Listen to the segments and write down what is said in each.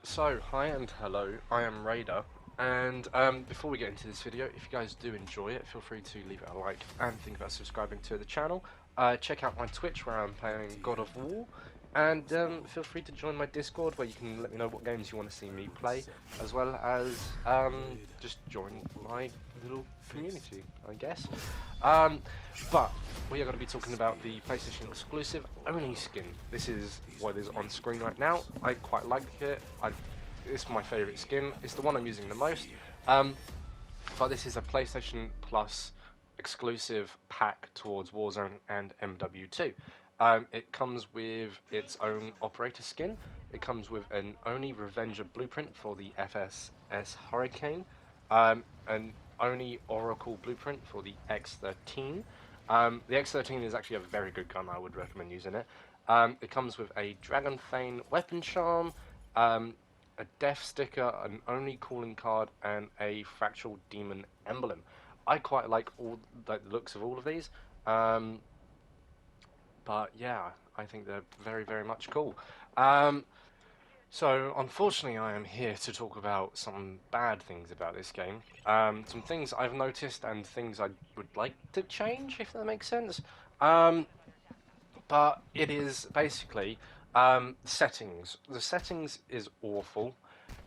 So, hi and hello, I am Raider, and before we get into this video, if you guys do enjoy it, feel free to leave it a like and think about subscribing to the channel. Check out my Twitch where I'm playing God of War, and feel free to join my Discord where you can let me know what games you want to see me play, as well as just join my little community, I guess. Um, but we are going to be talking about the PlayStation exclusive Oni skin. This is what is on screen right now. I quite like it. It's my favourite skin. It's the one I'm using the most. Um, but this is a PlayStation Plus exclusive pack towards Warzone and MW2. It comes with its own operator skin. It comes with an Oni Revenger blueprint for the FSS Hurricane, an Oni Oracle blueprint for the X13. The X13 is actually a very good gun. I would recommend using it. It comes with a Dragon Fane weapon charm, a death sticker, an Oni calling card, and a fractal demon emblem. I quite like all the looks of all of these, um, but yeah, I think they're very, very much cool. Um, so, unfortunately, I am here to talk about some bad things about this game. Some things I've noticed and things I would like to change, if that makes sense. Um, but it is basically settings. The settings is awful,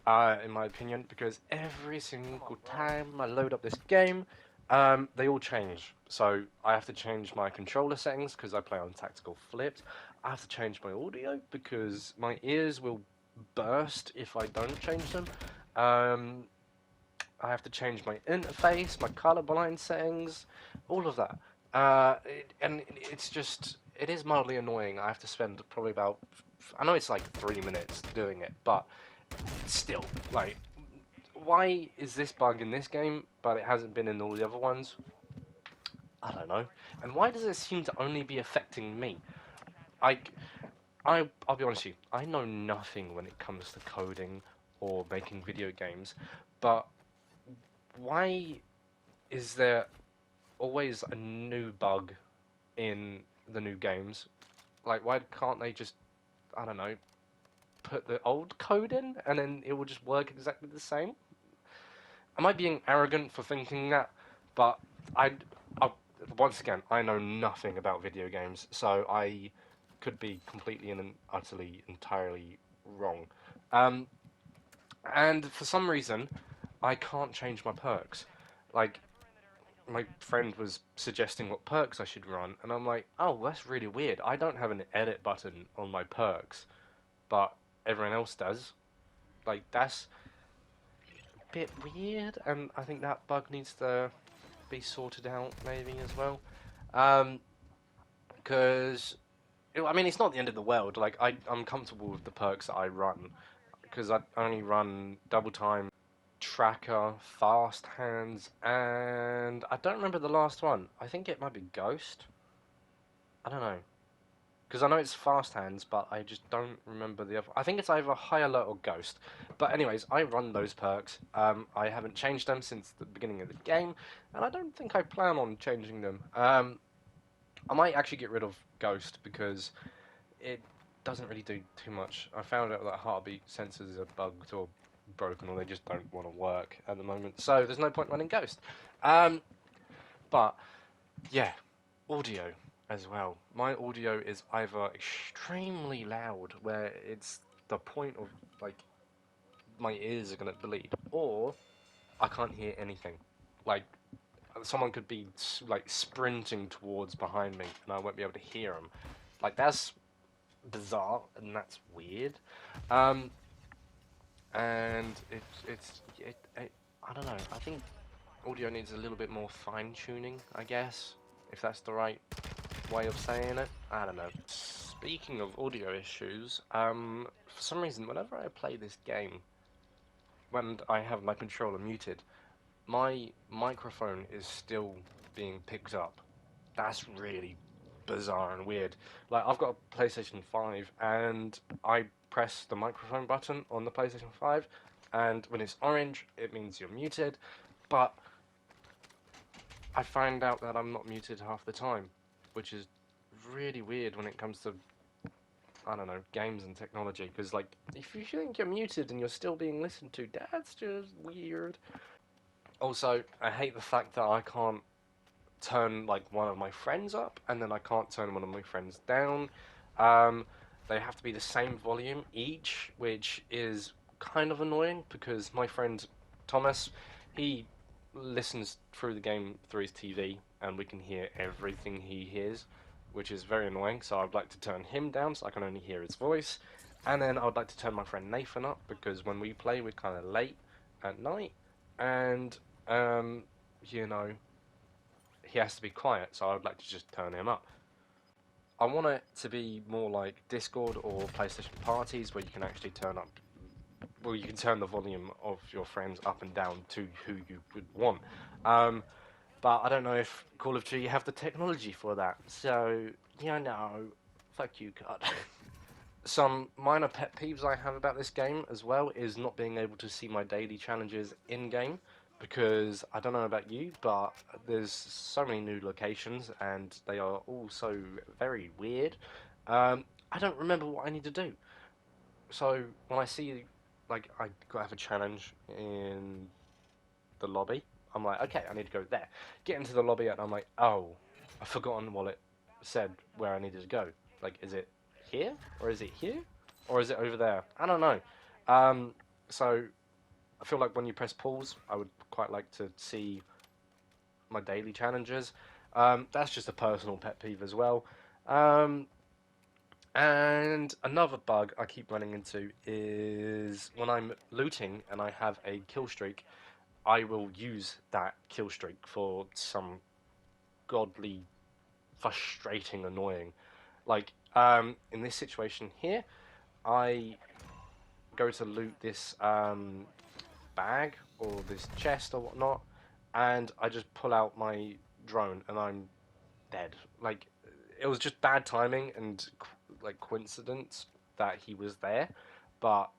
in my opinion, because every single time I load up this game, they all change. So I have to change my controller settings because I play on tactical flipped. I have to change my audio because my ears will burst if I don't change them. Um, I have to change my interface, my colorblind settings, all of that. And it's just, it is mildly annoying. I have to spend probably about, I know it's like 3 minutes doing it, but still, like, why is this bug in this game, but it hasn't been in all the other ones? I don't know. And why does it seem to only be affecting me? Like, I'll be honest with you, I know nothing when it comes to coding or making video games, but why is there always a new bug in the new games? Like, why can't they just, I don't know, put the old code in and then it will just work exactly the same? Am I being arrogant for thinking that? But I, I once again, I know nothing about video games, so I could be completely and utterly, entirely wrong. Um, and for some reason, I can't change my perks. Like, my friend was suggesting what perks I should run, and I'm like, oh, that's really weird. I don't have an edit button on my perks, but everyone else does. Like, that's a bit weird, and I think that bug needs to be sorted out maybe as well. Because I mean, it's not the end of the world. Like, I'm comfortable with the perks that I run because I only run double time, tracker, fast hands, and I don't remember the last one. I think it might be ghost. I don't know. Because I know it's fast hands, but I just don't remember the other. I think it's either high alert or ghost. But anyways, I run those perks. I haven't changed them since the beginning of the game, and I don't think I plan on changing them. I might actually get rid of ghost because it doesn't really do too much. I found out that heartbeat sensors are bugged or broken, or they just don't want to work at the moment. So there's no point running ghost. Um, but yeah, audio as well. My audio is either extremely loud, where it's the point of like my ears are gonna bleed, or I can't hear anything. Like someone could be like sprinting towards behind me, and I won't be able to hear them. Like that's bizarre and that's weird. Um, and I don't know. I think audio needs a little bit more fine tuning, I guess, if that's the right way of saying it. I don't know. Speaking of audio issues, for some reason, whenever I play this game, when I have my controller muted, my microphone is still being picked up. That's really bizarre and weird. Like, I've got a PlayStation 5, and I press the microphone button on the PlayStation 5, and when it's orange, it means you're muted, but I find out that I'm not muted half the time, which is really weird when it comes to I don't know, games and technology. Because like, if you think you're muted and you're still being listened to, that's just weird. Also, I hate the fact that I can't turn like one of my friends up and then I can't turn one of my friends down. Um, they have to be the same volume each, which is kind of annoying because my friend Thomas, he listens through the game through his TV and we can hear everything he hears, which is very annoying. So I'd like to turn him down so I can only hear his voice. And then I would like to turn my friend Nathan up because when we play, we're kind of late at night, and um, you know, he has to be quiet, so I would like to just turn him up. I want it to be more like Discord or PlayStation parties where you can actually turn up, well, you can turn the volume of your friends up and down to who you would want. Um, but I don't know if Call of Duty have the technology for that. So, yeah, no, fuck you, God. Some minor pet peeves I have about this game as well is not being able to see my daily challenges in game, because I don't know about you, but there's so many new locations and they are all so very weird. I don't remember what I need to do. So when I see, like, I gotta have a challenge in the lobby, I'm like, okay, I need to go there. Get into the lobby and I'm like, oh, I've forgotten what it said where I needed to go. Like, is it here? Or is it here? Or is it over there? I don't know. So I feel like when you press pause, I would quite like to see my daily challenges. That's just a personal pet peeve as well. Um, and another bug I keep running into is when I'm looting and I have a kill streak, I will use that kill streak for some godly, frustrating, annoying. Like, in this situation here, I go to loot this bag or this chest or whatnot, and I just pull out my drone and I'm dead. Like, it was just bad timing and like coincidence that he was there, but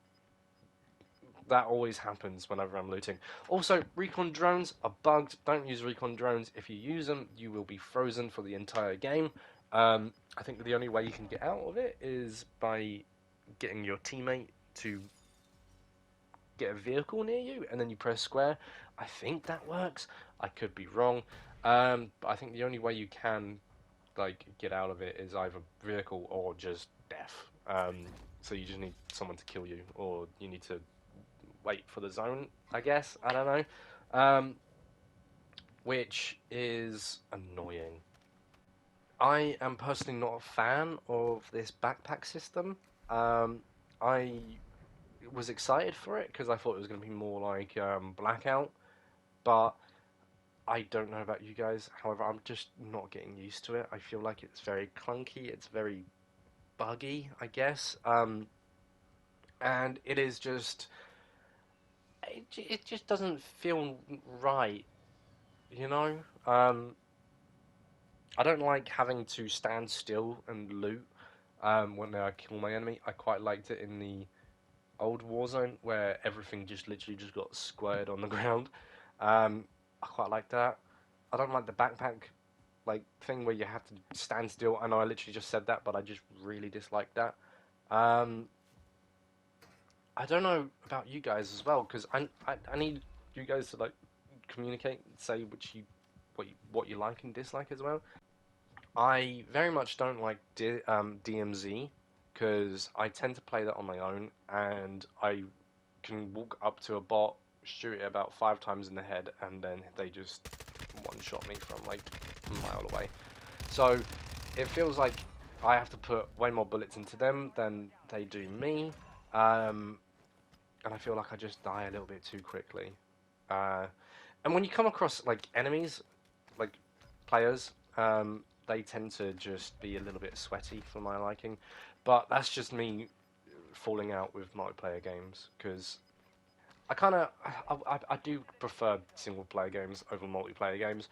that always happens whenever I'm looting. Also, recon drones are bugged. Don't use recon drones. If you use them, you will be frozen for the entire game. I think the only way you can get out of it is by getting your teammate to get a vehicle near you, and then you press square. I think that works. I could be wrong. But I think the only way you can like get out of it is either vehicle or just death. So you just need someone to kill you, or you need to wait for the zone, I guess. I don't know. Which is annoying. I am personally not a fan of this backpack system. I was excited for it because I thought it was going to be more like Blackout, but I don't know about you guys. However, I'm just not getting used to it. I feel like it's very clunky. It's very buggy, I guess. And it is just it just doesn't feel right, you know. I don't like having to stand still and loot when I kill my enemy. I quite liked it in the old Warzone where everything just literally just got squared on the ground. I quite like that. I don't like the backpack like thing where you have to stand still. I know I literally just said that, but I just really dislike that. Um, I don't know about you guys as well because I need you guys to like communicate, say what you like and dislike as well. I very much don't like DMZ because I tend to play that on my own and I can walk up to a bot, shoot it about 5 times in the head, and then they just one-shot me from like a mile away. So it feels like I have to put way more bullets into them than they do me, and I feel like I just die a little bit too quickly. Uh, and when you come across like enemies, like players, they tend to just be a little bit sweaty for my liking. But that's just me falling out with multiplayer games because I kind of I do prefer single player games over multiplayer games.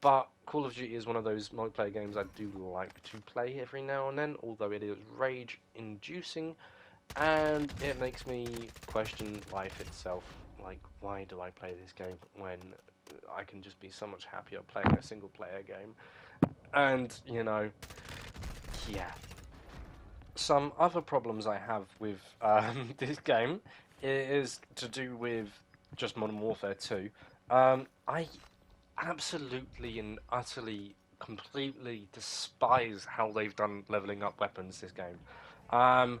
But Call of Duty is one of those multiplayer games I do like to play every now and then, although it is rage inducing and it makes me question life itself. Like, why do I play this game when I can just be so much happier playing a single player game? And, you know, yeah. some other problems I have with this game is to do with just Modern Warfare 2. I absolutely and utterly, completely despise how they've done leveling up weapons this game. Um,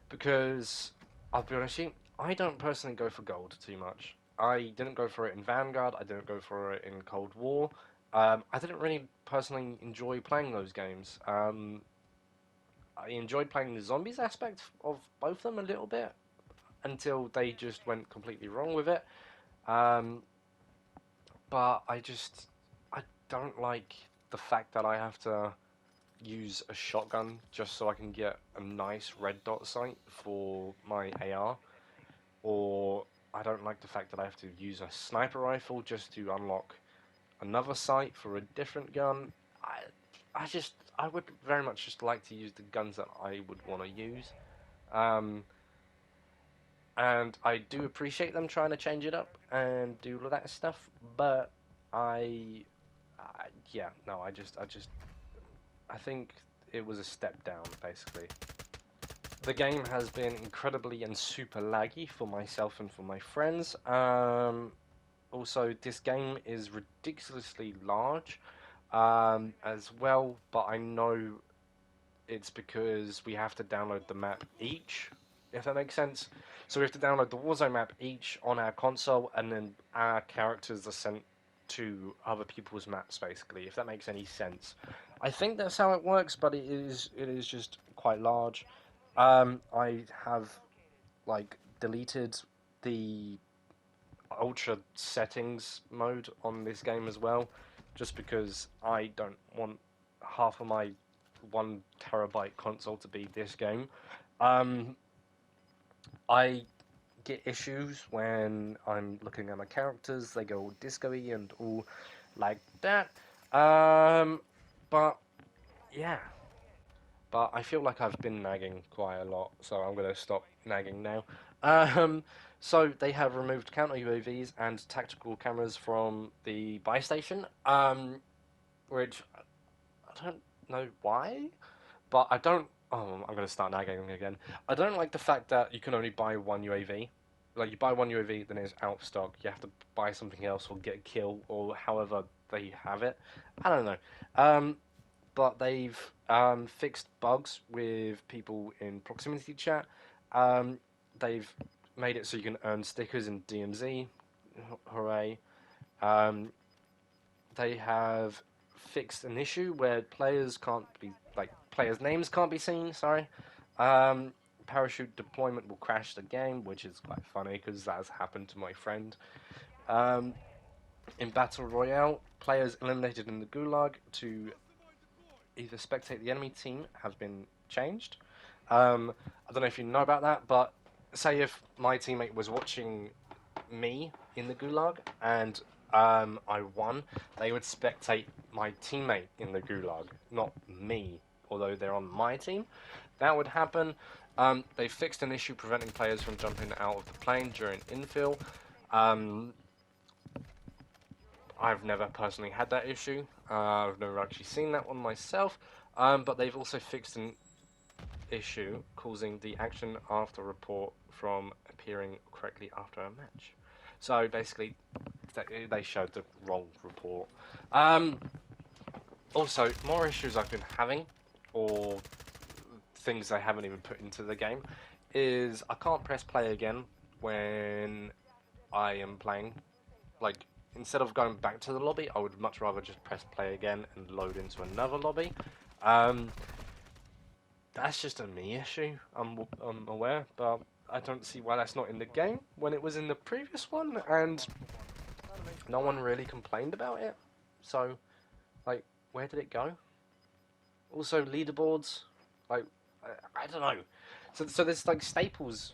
because I'll be honest with you, I don't personally go for gold too much. I didn't go for it in Vanguard. I didn't go for it in Cold War. I didn't really personally enjoy playing those games. I enjoyed playing the zombies aspect of both of them a little bit until they just went completely wrong with it. Um, but I don't like the fact that I have to use a shotgun just so I can get a nice red dot sight for my AR, or I don't like the fact that I have to use a sniper rifle just to unlock another sight for a different gun. I, I would very much just like to use the guns that I would want to use. Um, and I do appreciate them trying to change it up and do all of that stuff, but yeah, no, I think it was a step down, basically. The game has been incredibly and super laggy for myself and for my friends. Also, this game is ridiculously large as well, but I know it's because we have to download the map each, if that makes sense. So we have to download the Warzone map each on our console, and then our characters are sent to other people's maps, basically, if that makes any sense. I think that's how it works, but it is just quite large. I have like deleted the ultra settings mode on this game as well, just because I don't want half of my 1 terabyte console to be this game. Um, I get issues when I'm looking at my characters; they go all disco-y and all like that. Um, but yeah, but I feel like I've been nagging quite a lot, so I'm gonna stop nagging now. Um, so they have removed counter UAVs and tactical cameras from the buy station, which I don't know why, but I don't. Oh, I'm gonna start nagging again. I don't like the fact that you can only buy one UAV. Like you buy one UAV, then it's out of stock. You have to buy something else or get a kill or however they have it. I don't know. But they've fixed bugs with people in proximity chat. Um, they've made it so you can earn stickers in DMZ. Hooray! Um, they have fixed an issue where players' names can't be seen. Sorry. Um, Parachute deployment will crash the game, which is quite funny because that has happened to my friend. Um, in Battle Royale, players eliminated in the Gulag to either spectate the enemy team have been changed. I don't know if you know about that, but say if my teammate was watching me in the Gulag and I won, they would spectate my teammate in the Gulag, not me, although they're on my team. That would happen. They fixed an issue preventing players from jumping out of the plane during infill. Um, I've never personally had that issue. I've never actually seen that one myself. But they've also fixed an issue causing the action after report from appearing correctly after a match. So basically, they showed the wrong report. Also, more issues I've been having, or things they haven't even put into the game, is I can't press play again when I am playing. Like, instead of going back to the lobby, I would much rather just press play again and load into another lobby. That's just a me issue, I'm aware, but I don't see why that's not in the game when it was in the previous one, and no one really complained about it. So, like, where did it go? Also, leaderboards, like, I don't know. So there's like staples.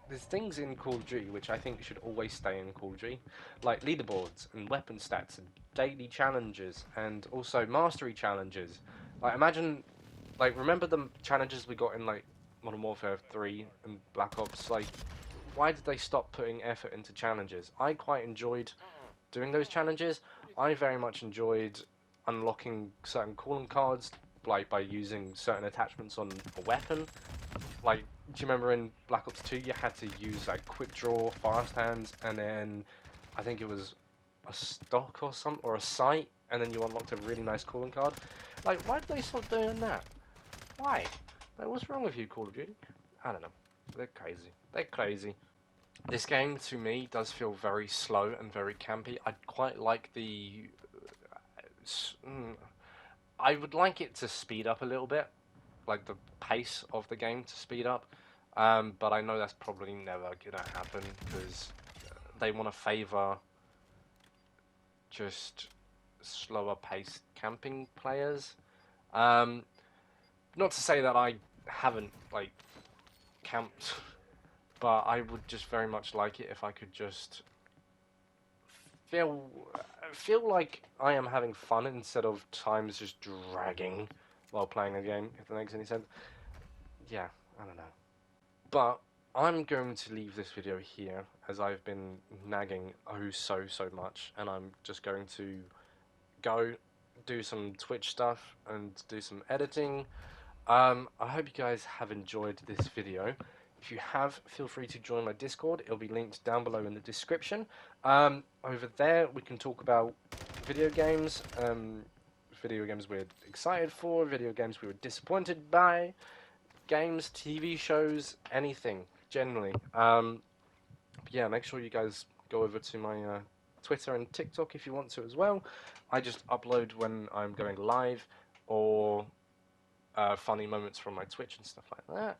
There's things in Call of Duty which I think should always stay in Call of Duty, like leaderboards and weapon stats and daily challenges and also mastery challenges. Like imagine, like remember the challenges we got in like Modern Warfare 3 and Black Ops? Like, why did they stop putting effort into challenges? I quite enjoyed doing those challenges. I very much enjoyed unlocking certain calling cards, like by using certain attachments on a weapon. like, do you remember in Black Ops 2 you had to use like quick draw, fast hands, and then I think it was a stock or something, or a sight, and then you unlocked a really nice calling card. Like, why did they stop doing that? Why? Like, what's wrong with you, Call of Duty? I don't know. They're crazy. They're crazy. This game, to me, does feel very slow and very campy. I quite like the... I would like it to speed up a little bit. Like, the pace of the game to speed up. But I know that's probably never going to happen, because they want to favour just slower paced camping players. Not to say that I haven't, like, camped, but I would just very much like it if I could just feel like I am having fun instead of times just dragging while playing a game, if that makes any sense. Yeah, I don't know. But I'm going to leave this video here, as I've been nagging so much, and I'm just going to go do some Twitch stuff and do some editing. I hope you guys have enjoyed this video. If you have, feel free to join my Discord. It'll be linked down below in the description. Over there, we can talk about video games, video games we're excited for, video games we were disappointed by, games, TV shows, anything, generally. Yeah, make sure you guys go over to my Twitter and TikTok if you want to as well. I just upload when I'm going live, or funny moments from my Twitch and stuff like that.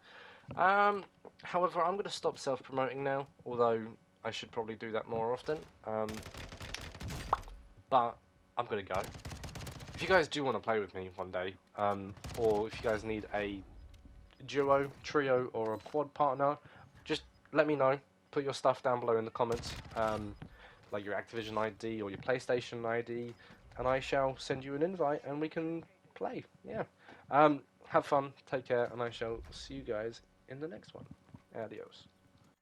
However, I'm going to stop self-promoting now, although I should probably do that more often. But I'm going to go. If you guys do want to play with me one day, or if you guys need a duo, trio, or a quad partner, just let me know. Put your stuff down below in the comments, like your Activision ID or your PlayStation ID, and I shall send you an invite and we can play. Yeah. Have fun, take care, and I shall see you guys in the next one. Adios.